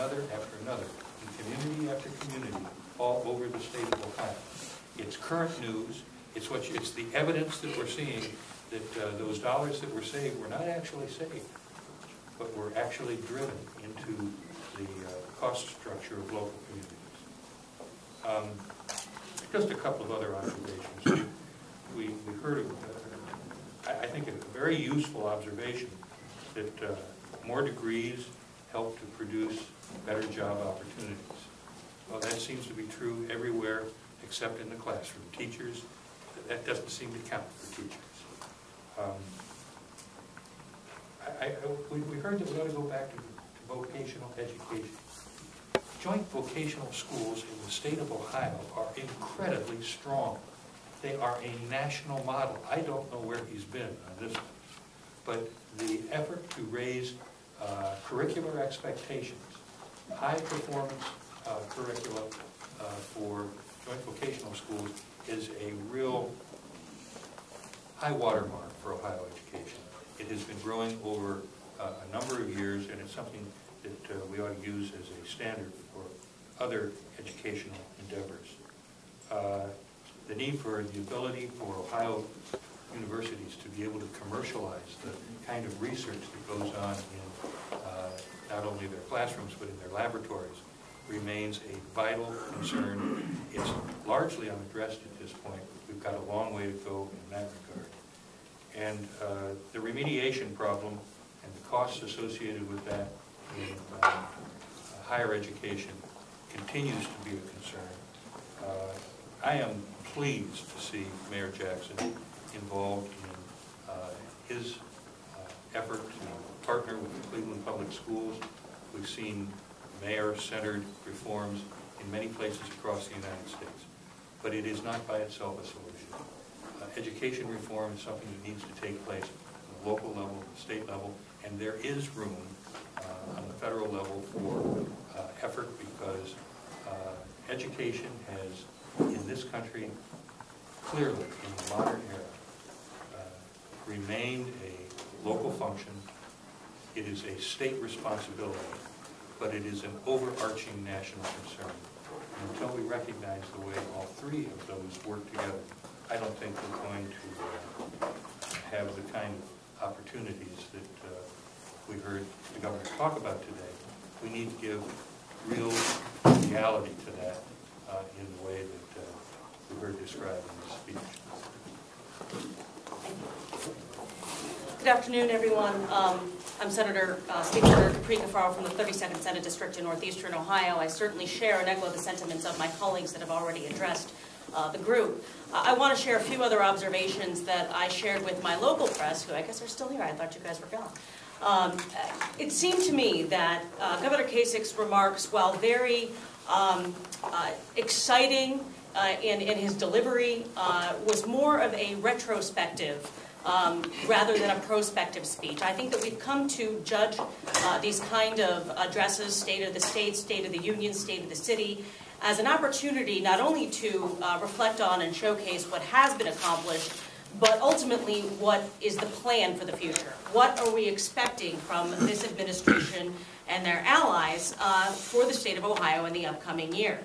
another after another, in community after community, all over the state of Ohio. It's current news. It's the evidence that we're seeing that those dollars that were saved were not actually saved, but were actually driven into the cost structure of local communities. Just a couple of other observations. We heard of, I think, a very useful observation that more degrees help to produce better job opportunities. Well, that seems to be true everywhere except in the classroom. Teachers, that doesn't seem to count for teachers. We heard that we ought to go back to vocational education. Joint vocational schools in the state of Ohio are incredibly strong. They are a national model. I don't know where he's been on this one, but the effort to raise curricular expectations, high performance curricula for joint vocational schools is a real high watermark for Ohio education. It has been growing over a number of years, and it's something that we ought to use as a standard for other educational endeavors. The need for the ability for Ohio universities to be able to commercialize the kind of research that goes on in not only their classrooms but in their laboratories remains a vital concern. It's largely unaddressed at this point. We've got a long way to go in that regard. And the remediation problem and the costs associated with that in higher education continues to be a concern. I am pleased to see Mayor Jackson involved in his effort to partner with the Cleveland Public Schools. We've seen mayor-centered reforms in many places across the United States, but it is not by itself a solution. Education reform is something that needs to take place at the local level, the state level, and there is room on the federal level for effort because education has, in this country, clearly in the modern era, remained a local function. It is a state responsibility, but it is an overarching national concern. And until we recognize the way all three of those work together, I don't think we're going to have the kind of opportunities that we heard the governor talk about today. We need to give real reality to that in the way that we heard described in this speech. Good afternoon, everyone. I'm Senator Capri Cafaro from the 32nd Senate District in Northeastern Ohio. I certainly share and echo the sentiments of my colleagues that have already addressed the group. I want to share a few other observations that I shared with my local press, who I guess are still here. I thought you guys were gone. It seemed to me that Governor Kasich's remarks, while very exciting in his delivery, was more of a retrospective rather than a prospective speech. I think that we've come to judge these kind of addresses, State of the State, State of the Union, State of the City, as an opportunity not only to reflect on and showcase what has been accomplished, but ultimately what is the plan for the future. What are we expecting from this administration and their allies for the state of Ohio in the upcoming year?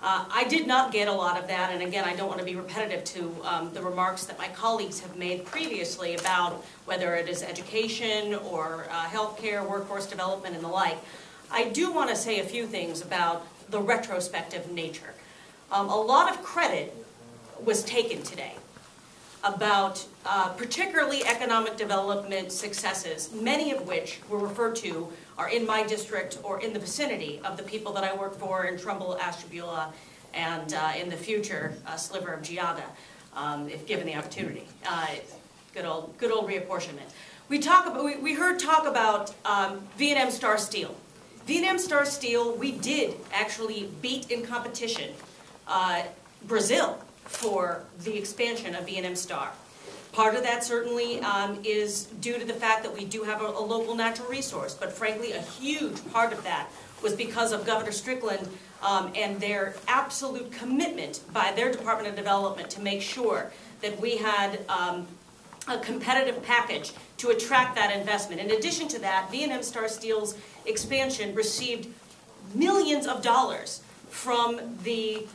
I did not get a lot of that, and again, I don't want to be repetitive to the remarks that my colleagues have made previously about whether it is education or healthcare, workforce development, and the like. I do want to say a few things about the retrospective nature. A lot of credit was taken today about particularly economic development successes, many of which were referred to are in my district or in the vicinity of the people that I work for in Trumbull, Ashtabula, and in the future, a sliver of Geauga, if given the opportunity. Good old reapportionment. We heard talk about V&M Star Steel. V&M Star Steel, we did actually beat in competition Brazil for the expansion of V&M Star. Part of that certainly is due to the fact that we do have a local natural resource, but frankly a huge part of that was because of Governor Strickland and their absolute commitment by their Department of Development to make sure that we had a competitive package to attract that investment. In addition to that, V&M Star Steel's expansion received millions of dollars from the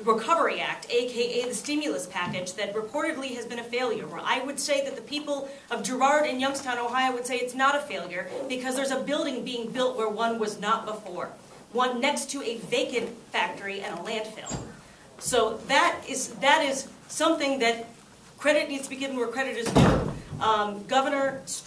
Recovery Act, aka the stimulus package that reportedly has been a failure. Where I would say that the people of Girard and Youngstown, Ohio would say it's not a failure because there's a building being built where one was not before. One next to a vacant factory and a landfill. So that is something that credit needs to be given where credit is due.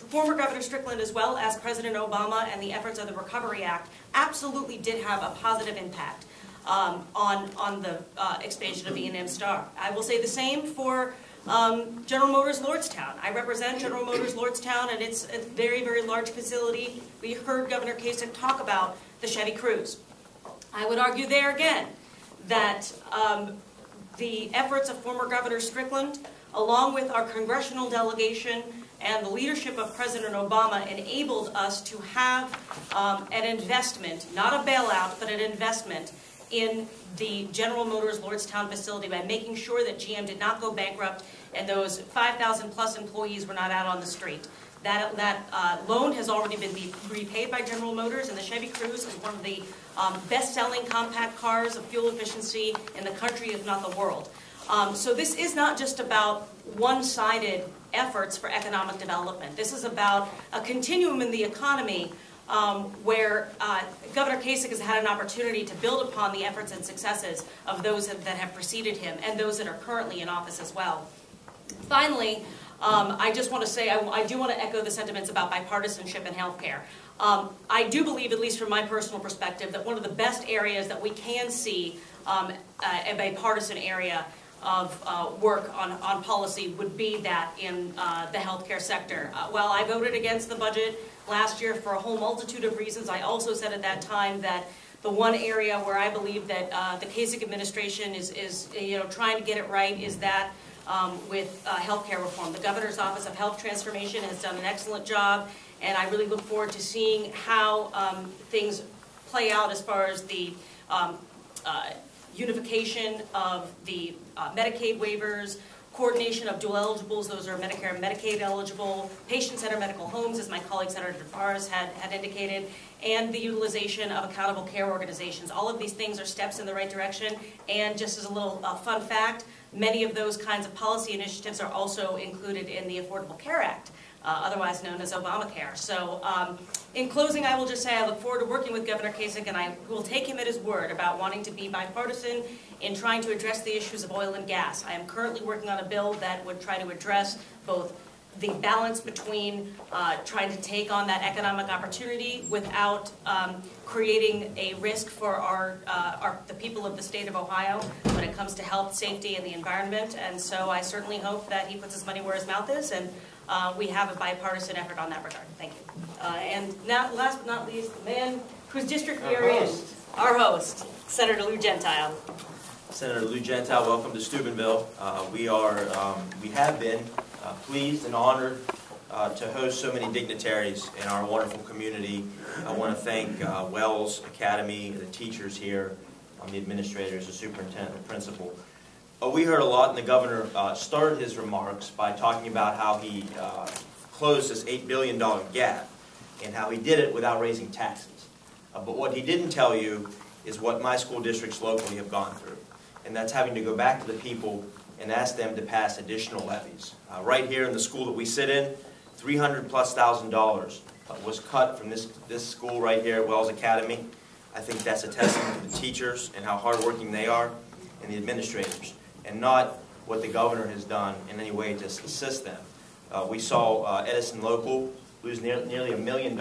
Former Governor Strickland, as well as President Obama and the efforts of the Recovery Act, absolutely did have a positive impact on the expansion of E&M Star. I will say the same for General Motors Lordstown. I represent General Motors Lordstown, and it's a very, very large facility. We heard Governor Kasich talk about the Chevy Cruze. I would argue there again that the efforts of former Governor Strickland, along with our congressional delegation and the leadership of President Obama, enabled us to have an investment, not a bailout, but an investment in the General Motors Lordstown facility by making sure that GM did not go bankrupt and those 5,000 plus employees were not out on the street. That loan has already been repaid by General Motors, and the Chevy Cruze is one of the best-selling compact cars of fuel efficiency in the country, if not the world. So this is not just about one-sided efforts for economic development. This is about a continuum in the economy where Governor Kasich has had an opportunity to build upon the efforts and successes of those that have preceded him and those that are currently in office as well. Finally, I just want to say, I do want to echo the sentiments about bipartisanship in healthcare. I do believe, at least from my personal perspective, that one of the best areas that we can see a bipartisan area of work on policy would be that in the healthcare sector. While I voted against the budget last year for a whole multitude of reasons, I also said at that time that the one area where I believe that the Kasich administration is trying to get it right is that with healthcare reform. The Governor's Office of Health Transformation has done an excellent job, and I really look forward to seeing how things play out as far as the unification of the Medicaid waivers, coordination of dual eligibles, those are Medicare and Medicaid eligible, patient-centered medical homes, as my colleague Senator DeForest had indicated, and the utilization of accountable care organizations. All of these things are steps in the right direction, and just as a little fun fact, many of those kinds of policy initiatives are also included in the Affordable Care Act, otherwise known as Obamacare. So in closing, I will just say I look forward to working with Governor Kasich, and I will take him at his word about wanting to be bipartisan in trying to address the issues of oil and gas. I am currently working on a bill that would try to address both the balance between trying to take on that economic opportunity without creating a risk for the people of the state of Ohio when it comes to health, safety, and the environment. And so I certainly hope that he puts his money where his mouth is, and we have a bipartisan effort on that regard. Thank you. And last but not least, the man whose district we are in, our host, Senator Liu Gentile. Senator Liu Gentile, welcome to Steubenville. We have been pleased and honored to host so many dignitaries in our wonderful community. I want to thank Wells Academy, the teachers here, the administrators, the superintendent, the principal. We heard a lot, and the governor started his remarks by talking about how he closed this $8 billion gap and how he did it without raising taxes. But what he didn't tell you is what my school districts locally have gone through, and that's having to go back to the people and ask them to pass additional levies. Right here in the school that we sit in, $300,000+ was cut from this school right here at Wells Academy. I think that's a testament to the teachers and how hardworking they are, and the administrators, and not what the governor has done in any way to assist them. We saw Edison Local lose nearly $1 million.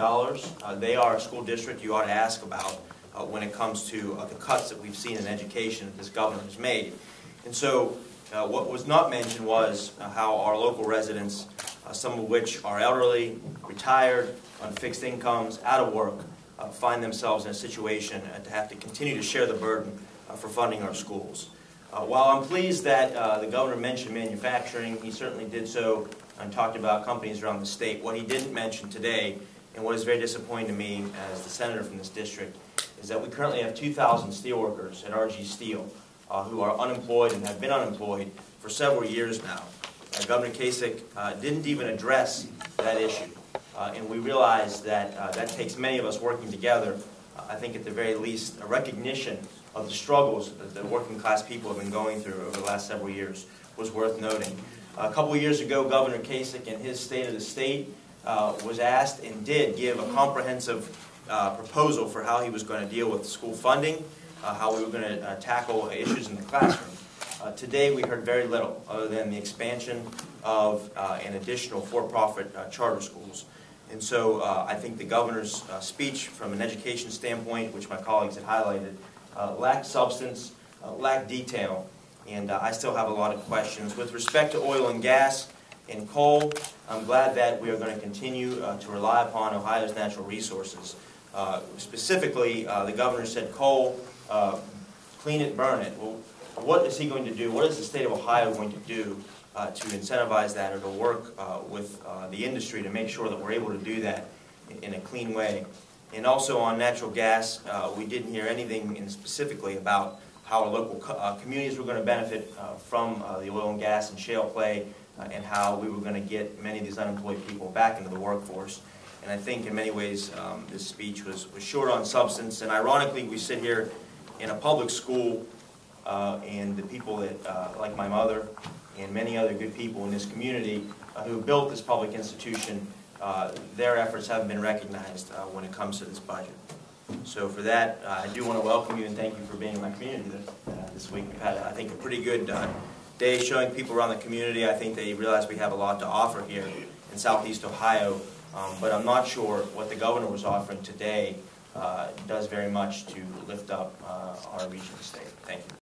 They are a school district you ought to ask about when it comes to the cuts that we've seen in education that this governor has made. And so what was not mentioned was how our local residents, some of which are elderly, retired, on fixed incomes, out of work, find themselves in a situation to have to continue to share the burden for funding our schools. While I'm pleased that the governor mentioned manufacturing, he certainly did so and talked about companies around the state. What he didn't mention today, and what is very disappointing to me as the senator from this district, is that we currently have 2,000 steelworkers at RG Steel who are unemployed and have been unemployed for several years now. Governor Kasich didn't even address that issue. And we realize that that takes many of us working together I think at the very least a recognition of the struggles that the working class people have been going through over the last several years was worth noting. A couple of years ago, Governor Kasich in his State of the State was asked and did give a comprehensive proposal for how he was going to deal with school funding, how we were going to tackle issues in the classroom. Today we heard very little other than the expansion of an additional for-profit charter schools. And so I think the governor's speech from an education standpoint, which my colleagues had highlighted, lacked substance, lacked detail, and I still have a lot of questions. With respect to oil and gas and coal, I'm glad that we are going to continue to rely upon Ohio's natural resources. Specifically, the governor said coal, clean it, burn it. Well, what is he going to do? What is the state of Ohio going to do to incentivize that or to work with the industry to make sure that we're able to do that in a clean way? And also on natural gas, we didn't hear anything specifically about how our local communities were going to benefit from the oil and gas and shale play, and how we were going to get many of these unemployed people back into the workforce. And I think in many ways this speech was short on substance. And ironically, we sit here in a public school, and the people that, like my mother and many other good people in this community who built this public institution, their efforts haven't been recognized when it comes to this budget. So for that, I do want to welcome you and thank you for being in my community this week. We've had, I think, a pretty good day showing people around the community. I think they realize we have a lot to offer here in Southeast Ohio, but I'm not sure what the governor was offering today does very much to lift up our region and state. Thank you.